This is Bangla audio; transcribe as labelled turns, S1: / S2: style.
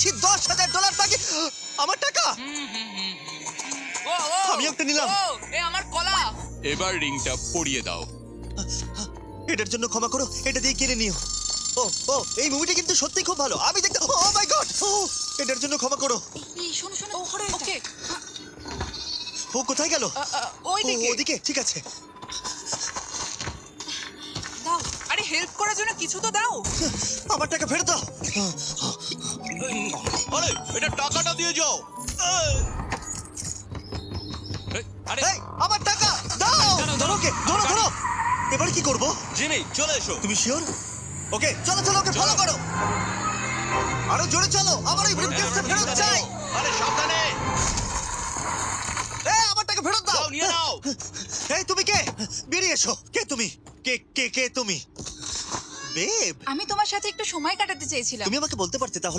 S1: পেয়েছি $10,000 বাকি। আমার টাকা
S2: ও ও
S1: আমি একটা নিলাম।
S2: ও এ আমার কলা।
S3: এবার রিংটা পরিয়ে দাও।
S1: এটার জন্য ক্ষমা করো, এটা দিয়ে কিনে নিও। ও ও এই মুভিটা কিন্তু সত্যি খুব ভালো। আমি দেখতে ও মাই গড, এটার জন্য ক্ষমা করো।
S2: এই শোনো শোনো ওকে
S1: ও কোথায় গেল?
S2: ওই
S1: ও
S2: দিকে
S1: ওদিকে, ঠিক আছে।
S2: দাও। আরে হেল্প করার জন্য কিছু তো দাও।
S1: আমার টাকা ফেরত দাও।
S3: আরে এটা টাকাটা দিয়ে যাও। আরে
S1: এই, আমার টাকা দাও। ধরো ওকে, ধরো ধরো। এবার কি করব?
S3: জিমি চলে এসো।
S1: তুমি শিওর? ওকে চলো চলো, ওকে ফলো করো। আরো জোরে চলো, আমার এই ব্রিফকেসটা ফেরত চাই।
S3: আরে সাবধানে।
S1: এই আমার টাকা ফেরত দাও।
S3: যাও নিয়ে নাও।
S1: এই তুমি কে? বেরিয়ে এসো। কে তুমি? কে কে কে তুমি? বেব,
S2: আমি তোমার সাথে একটু সময় কাটাতে চেয়েছিলাম।
S1: তুমি আমাকে বলতে পারতে তাহলে